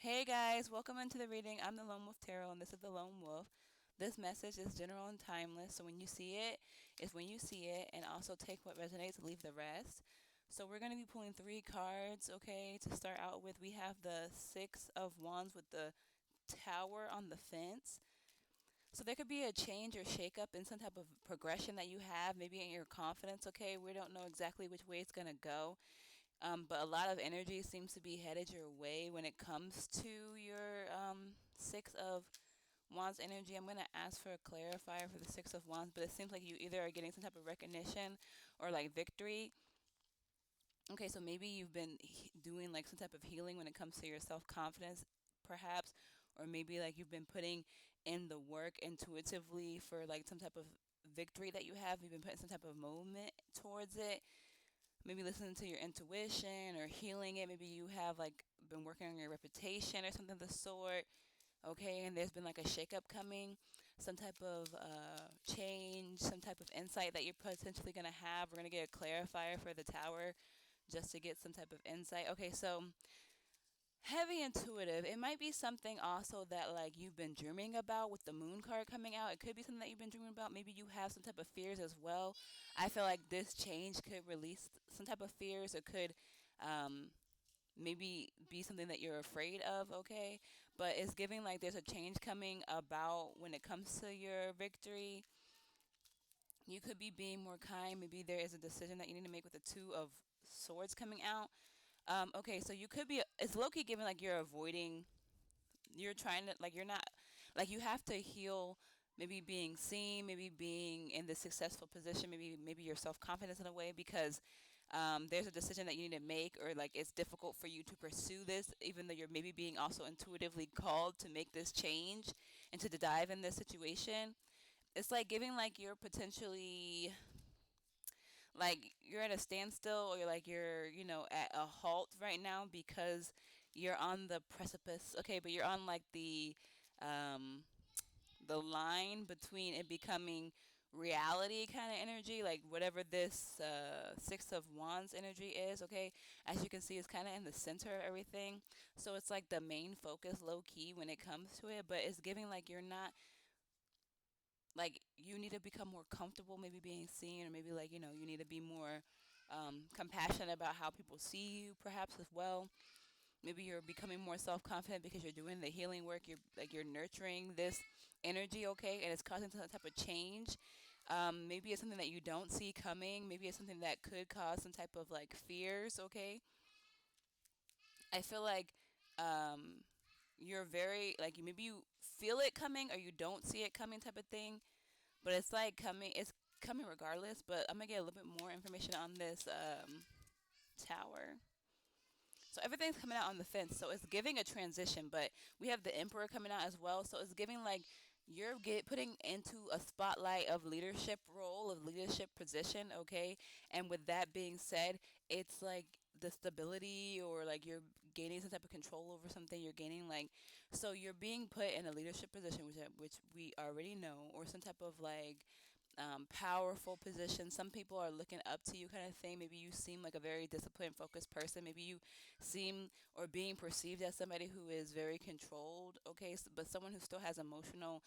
Hey guys, welcome into the reading. I'm the Lone Wolf Tarot, and this is the Lone Wolf. This message is general and timeless, so when you see it, it's when you see it, and also take what resonates, leave the rest. So we're going to be pulling three cards, okay, to start out with. We have the Six of Wands with the Tower on the fence. So there could be a change or shakeup in some type of progression that you have, maybe in your confidence, okay? We don't know exactly which way it's going to go. But a lot of energy seems to be headed your way when it comes to your Six of Wands energy. I'm going to ask for a clarifier for the Six of Wands, but it seems like you either are getting some type of recognition or like victory. Okay, so maybe you've been doing like some type of healing when it comes to your self confidence, perhaps, or maybe like you've been putting in the work intuitively for like some type of victory that you have. You've been putting some type of movement towards it, maybe listening to your intuition or healing it. Maybe you have like been working on your reputation or something of the sort. Okay, and there's been like a shakeup coming, some type of change, some type of insight that you're potentially going to have. We're going to get a clarifier for the tower just to get some type of insight. Okay, so heavy intuitive. It might be something also that like you've been dreaming about with the moon card coming out. It could be something that you've been dreaming about. Maybe you have some type of fears as well. I feel like this change could release some type of fears or could um maybe be something that you're afraid of, okay? But it's giving like there's a change coming about when it comes to your victory. You could be being more kind. Maybe there is a decision that you need to make with the Two of Swords coming out. Okay, so you could be, it's low key giving like you're avoiding, you're trying to, like, you're not, like, you have to heal maybe being seen, maybe being in the successful position, maybe your self-confidence in a way, because there's a decision that you need to make, or like it's difficult for you to pursue this, even though you're maybe being also intuitively called to make this change and to dive in this situation. It's like giving like you're potentially like you're at a standstill, or like you're at a halt right now because you're on the precipice, okay, but you're on like the line between it becoming reality kind of energy, like whatever this Six of Wands energy is, okay, as you can see, it's kind of in the center of everything. So it's like the main focus, low key, when it comes to it, but it's giving like you're not, like, you need to become more comfortable maybe being seen, or maybe like you need to be more compassionate about how people see you, perhaps, as well. Maybe you're becoming more self-confident because you're doing the healing work, you're nurturing this energy, okay, and it's causing some type of change. Maybe it's something that you don't see coming. Maybe it's something that could cause some type of like fears, okay. I feel like um, you're very like, maybe you feel it coming or you don't see it coming type of thing, but it's like coming, it's coming regardless. But I'm gonna get a little bit more information on this tower. So everything's coming out on the fence. So it's giving a transition, but we have the Emperor coming out as well. So it's giving like you're putting into a spotlight of leadership role, of leadership position, okay? And with that being said, it's like the stability, or like you're gaining some type of control over something. You're gaining like, so you're being put in a leadership position, which we already know, or some type of like powerful position. Some people are looking up to you, kind of thing. Maybe you seem like a very disciplined, focused person. Maybe you seem or being perceived as somebody who is very controlled, okay, but someone who still has emotional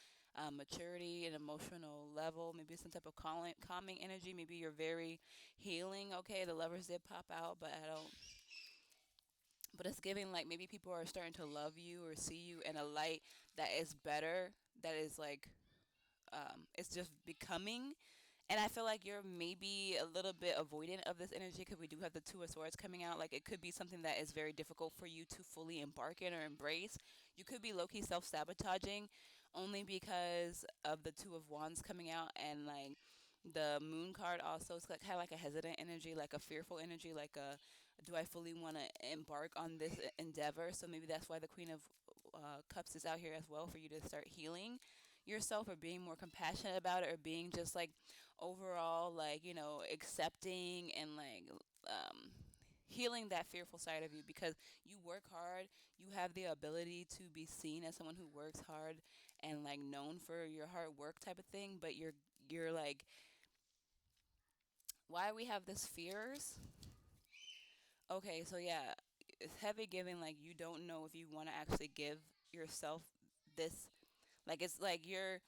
maturity and emotional level. Maybe some type of calming energy. Maybe you're very healing, okay. The lovers did pop out, but I don't. But it's giving like maybe people are starting to love you or see you in a light that is better. That is like it's just becoming. And I feel like you're maybe a little bit avoidant of this energy because we do have the Two of Swords coming out. Like, it could be something that is very difficult for you to fully embark in or embrace. You could be low key self sabotaging only because of the Two of Wands coming out, and like the Moon card also. It's like kind of like a hesitant energy, like a fearful energy, like a, do I fully want to embark on this endeavor? So maybe that's why the Queen of Cups is out here as well, for you to start healing yourself, or being more compassionate about it, or being just like overall like accepting and like um healing that fearful side of you, because you work hard. You have the ability to be seen as someone who works hard and like known for your hard work type of thing, but you're like, why we have this fears. Okay, so yeah, it's heavy giving, like you don't know if you want to actually give yourself this. Like it's like you're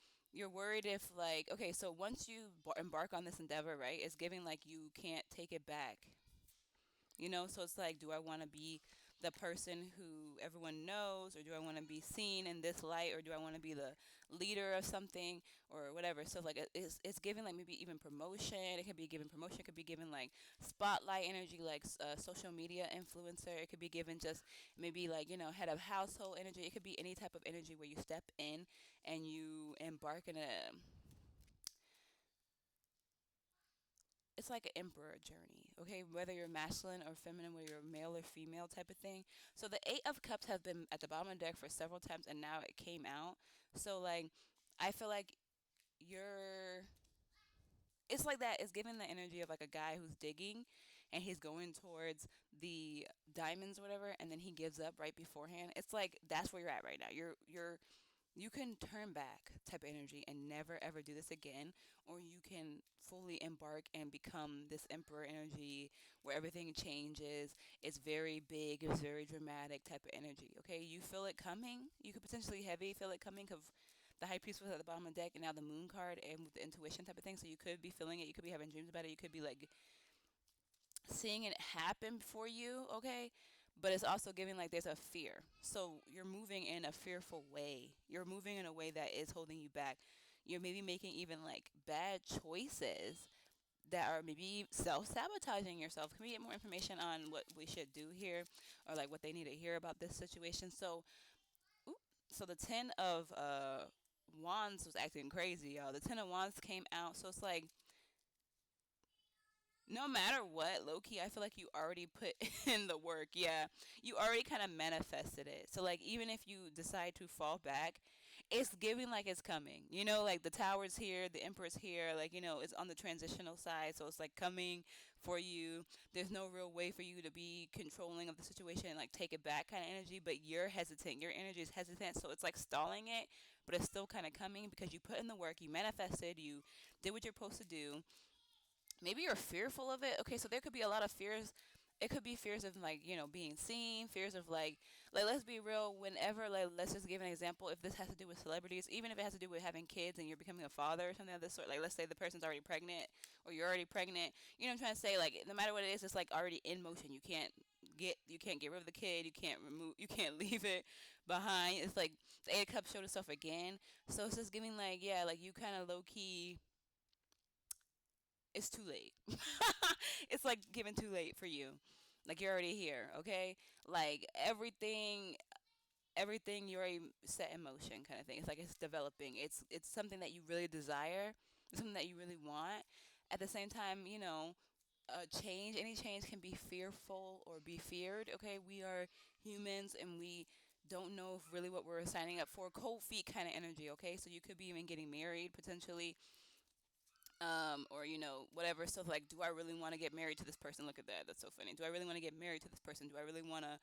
worried if, like, okay, so once you embark on this endeavor, right, it's giving like you can't take it back. So it's like, do I want to be the person who everyone knows, or do I want to be seen in this light, or do I want to be the leader of something, or whatever? So like it's giving like maybe even promotion. It could be given promotion. It could be given like spotlight energy, like social media influencer. It could be given just maybe like head of household energy. It could be any type of energy where you step in and you embark in a, it's like an emperor journey, okay? Whether you're masculine or feminine, whether you're male or female type of thing. So the Eight of Cups have been at the bottom of the deck for several times, and now it came out. So like, I feel like you're. It's like that. It's giving the energy of like a guy who's digging, and he's going towards the diamonds, or whatever, and then he gives up right beforehand. It's like that's where you're at right now. You can turn back type of energy and never ever do this again, or you can fully embark and become this emperor energy where everything changes. It's very big, it's very dramatic type of energy. Okay, you feel it coming. You could potentially heavy feel it coming because the high priest was at the bottom of the deck, and now the moon card, and with the intuition type of thing. So you could be feeling it. You could be having dreams about it. You could be like seeing it happen for you, okay? But it's also giving like there's a fear. So you're moving in a fearful way. You're moving in a way that is holding you back. You're maybe making even like bad choices that are maybe self sabotaging yourself. Can we get more information on what we should do here, or like what they need to hear about this situation? So, oop, so the 10 of Wands was acting crazy, y'all. The 10 of Wands came out. So it's like, no matter what, low key, I feel like you already put in the work. Yeah, you already kind of manifested it. So like, even if you decide to fall back, it's giving like it's coming. Like the tower's here, the emperor's here. Like it's on the transitional side, so it's like coming for you. There's no real way for you to be controlling of the situation and like take it back kind of energy. But you're hesitant. Your energy is hesitant, so it's like stalling it. But it's still kind of coming because you put in the work. You manifested. You did what you're supposed to do. Maybe you're fearful of it. Okay, so there could be a lot of fears. It could be fears of like being seen, fears of like let's be real. Whenever, like, let's just give an example. If this has to do with celebrities, even if it has to do with having kids and you're becoming a father or something of this sort, like let's say the person's already pregnant or you're already pregnant. You know what I'm trying to say? Like no matter what it is, it's like already in motion. You can't get rid of the kid. You can't leave it behind. It's like the Eight of Cups showed itself again. So it's just giving like, yeah, like you kind of low key, it's too late. It's like given too late for you. Like you're already here, okay? Like everything you already set in motion kind of thing. It's like it's developing. It's something that you really desire. It's something that you really want. At the same time, any change can be fearful or be feared, okay? We are humans and we don't know if really what we're signing up for. Cold feet kind of energy, okay? So you could be even getting married potentially, or whatever. So like, do I really want to get married to this person? Look at that, that's so funny. Do I really want to get married to this person? Do I really want to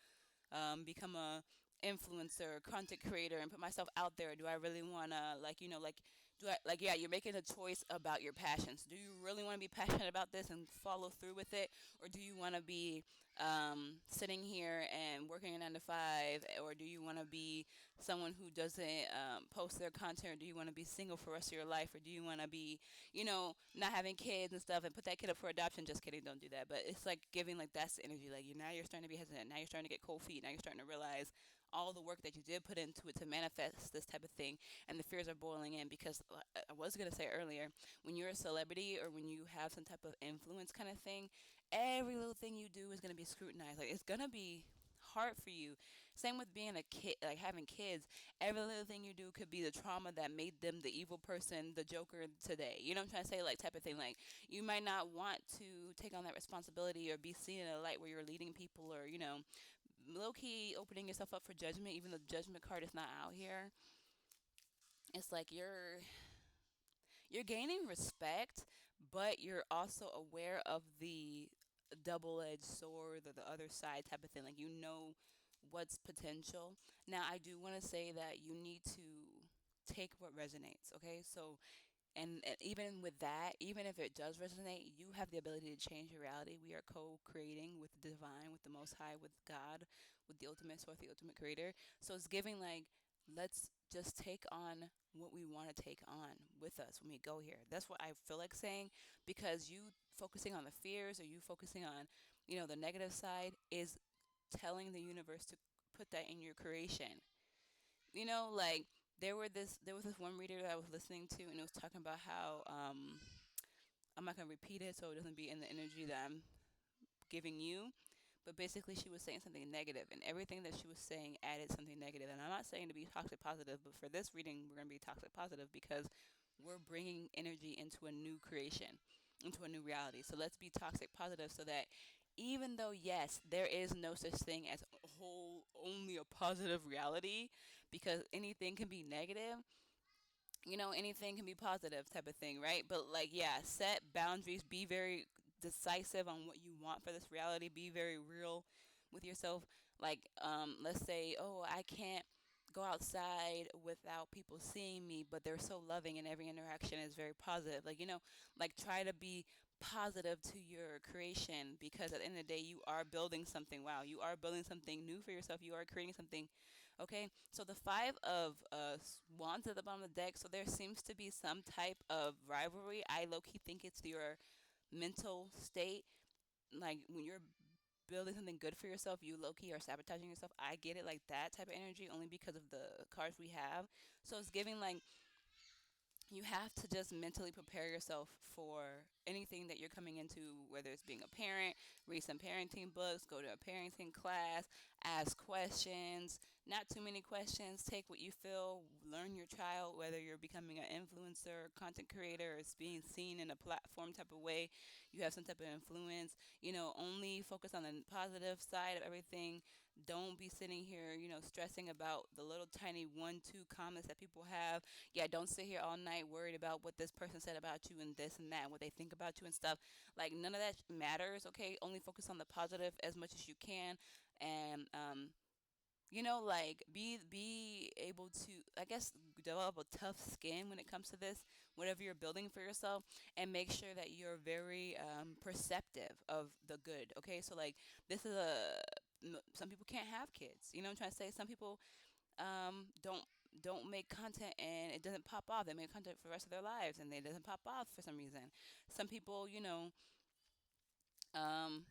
become a influencer, content creator, and put myself out there? Do I really want to, like, like, do I, like, yeah, you're making a choice about your passions. Do you really want to be passionate about this and follow through with it, or do you want to be sitting here and working a 9 to 5, or do you want to be someone who doesn't post their content, or do you want to be single for the rest of your life, or do you want to be not having kids and stuff and put that kid up for adoption? Just kidding, don't do that. But it's like giving like that's the energy. Like now you're starting to be hesitant. Now you're starting to get cold feet. Now you're starting to realize all the work that you did put into it to manifest this type of thing, and the fears are boiling in because I was gonna say earlier, when you're a celebrity or when you have some type of influence kind of thing, every little thing you do is gonna be scrutinized. Like it's gonna be hard for you. Same with being a kid, like having kids. Every little thing you do could be the trauma that made them the evil person, the Joker today. You know what I'm trying to say? Like type of thing. Like you might not want to take on that responsibility or be seen in a light where you're leading people, or low key opening yourself up for judgment, even though the judgment card is not out here. It's like you're gaining respect, but you're also aware of the double-edged sword or the other side type of thing. Like what's potential. Now, I do want to say that you need to take what resonates. Okay, so And even with that, even if it does resonate, you have the ability to change your reality. We are co-creating with the divine, with the most high, with God, with the ultimate source, the ultimate creator. So it's giving like, let's just take on what we want to take on with us when we go here. That's what I feel like saying, because you focusing on the fears, or you focusing on, the negative side, is telling the universe to put that in your creation. Like, there was this one reader that I was listening to, and it was talking about how, I'm not gonna repeat it so it doesn't be in the energy that I'm giving you, but basically she was saying something negative, and everything that she was saying added something negative. And I'm not saying to be toxic positive, but for this reading we're gonna be toxic positive, because we're bringing energy into a new creation, into a new reality. So let's be toxic positive, so that even though, yes, there is no such thing as a whole only a positive reality, because anything can be negative, anything can be positive, type of thing, right? But like, yeah, set boundaries, be very decisive on what you want for this reality, be very real with yourself. Like, let's say, oh, I can't go outside without people seeing me, but they're so loving and every interaction is very positive. Like, like, try to be positive to your creation, because at the end of the day you are building something. Wow, you are building something new for yourself. You are creating something. Okay, so the five of wands at the bottom of the deck. So there seems to be some type of rivalry. I low key think it's your mental state. Like, when you're building something good for yourself, you low key are sabotaging yourself. I get it, like that type of energy, only because of the cards we have. So it's giving like, you have to just mentally prepare yourself for anything that you're coming into, whether it's being a parent, read some parenting books, go to a parenting class, ask questions, not too many questions, take what you feel, learn your child, whether you're becoming an influencer, content creator, or it's being seen in a platform type of way, you have some type of influence, only focus on the positive side of everything. Don't be sitting here, stressing about the little tiny 1, 2 comments that people have. Yeah, don't sit here all night worried about what this person said about you and this and that and what they think about you and stuff. Like, none of that matters. Okay, only focus on the positive as much as you can. And like, be able to, I guess, develop a tough skin when it comes to this, whatever you're building for yourself. And make sure that you're very perceptive of the good. Okay, so like, this is some people can't have kids. You know what I'm trying to say? Some people don't make content and it doesn't pop off. They make content for the rest of their lives and it doesn't pop off for some reason. Some people, um,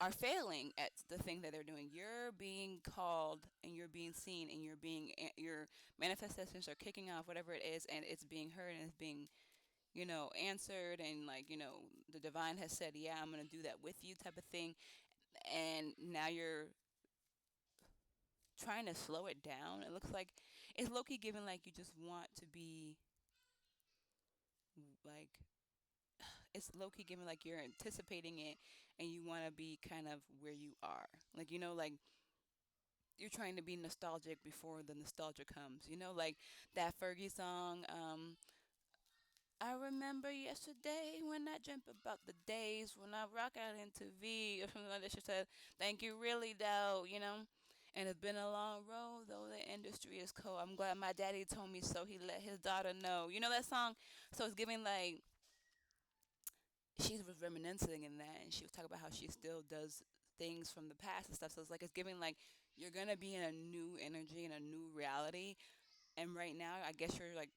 are failing at the thing that they're doing. You're being called and you're being seen, and your manifestations are kicking off, whatever it is, and it's being heard and it's being, answered, and like, the divine has said, yeah, I'm gonna do that with you, type of thing. And now you're trying to slow it down. It looks like it's low key given like you just want to be like, it's low key given like you're anticipating it and you want to be kind of where you are. Like, like you're trying to be nostalgic before the nostalgia comes. Like that Fergie song, I remember yesterday when I dreamt about the days when I rock out into V, or something like that. She said, "Thank you, really, though, And it's been a long road, though the industry is cold. I'm glad my daddy told me so. He let his daughter know. You know that song? So it's giving like she was reminiscing in that, and she was talking about how she still does things from the past and stuff. So it's like, it's giving like you're gonna be in a new energy, in a new reality. And right now, I guess you're like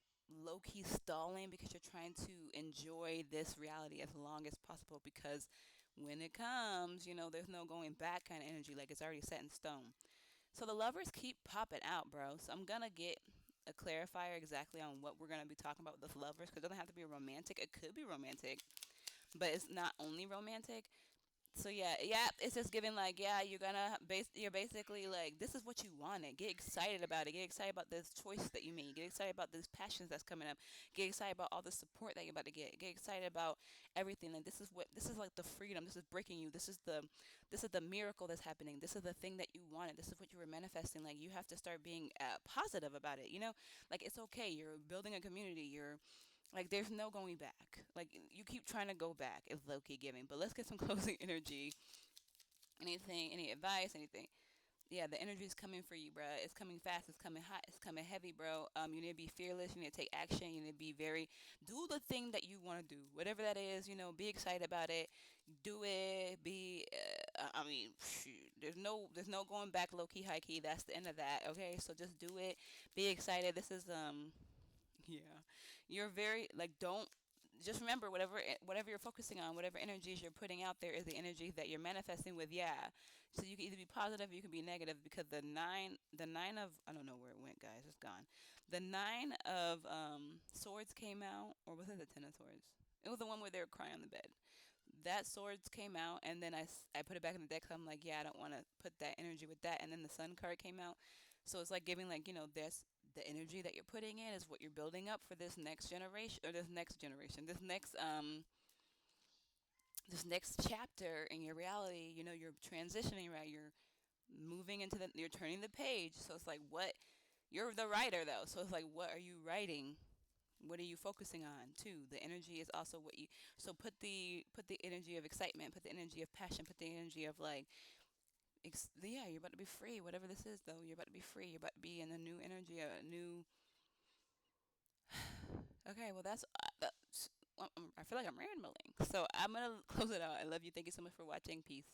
low key stalling because you're trying to enjoy this reality as long as possible, because when it comes, there's no going back kind of energy. Like, it's already set in stone. So the lovers keep popping out, bro. So I'm gonna get a clarifier exactly on what we're gonna be talking about with the lovers, because it doesn't have to be romantic. It could be romantic, but it's not only romantic. So yeah, yeah, it's just giving like, yeah, you're basically like, this is what you wanted. Get excited about it. Get excited about this choice that you made. Get excited about this passions that's coming up. Get excited about all the support that you're about to get. Get excited about everything. Like, this is like the freedom. This is breaking you. This is the miracle that's happening. This is the thing that you wanted. This is what you were manifesting. Like, you have to start being positive about it. Like, it's okay. You're building a community. You're like, there's no going back. Like, you keep trying to go back is low key giving. But let's get some closing energy. Anything, any advice, anything. Yeah, the energy is coming for you, bro. It's coming fast. It's coming hot. It's coming heavy, bro. You need to be fearless. You need to take action. You need to be very, do the thing that you want to do, whatever that is. Be excited about it. Do it. Be. I mean, shoot, there's no going back. Low key, high key. That's the end of that. Okay, so just do it. Be excited. This is yeah. You're very like don't just remember whatever you're focusing on, whatever energies you're putting out there is the energy that you're manifesting with. Yeah. So you can either be positive or you can be negative because the nine of I don't know where it went, guys. It's gone. The nine of swords came out, or was it the 10 of swords? It was the one where they were crying on the bed. That swords came out, and then I put it back in the deck 'cause I'm like, yeah, I don't want to put that energy with that. And then the sun card came out, so it's like giving like this the energy that you're putting in is what you're building up for this next generation or this next chapter in your reality. You're transitioning, right? You're moving you're turning the page. So it's like what you're the writer though. So it's like what are you writing? What are you focusing on too? The energy is also what you so put the energy of excitement, put the energy of passion, put the energy of like yeah, you're about to be free. Whatever this is though, you're about to be free. You're about to be in a new energy, a new okay, well I feel like I'm rambling. So I'm gonna close it out. I love you. Thank you so much for watching. Peace.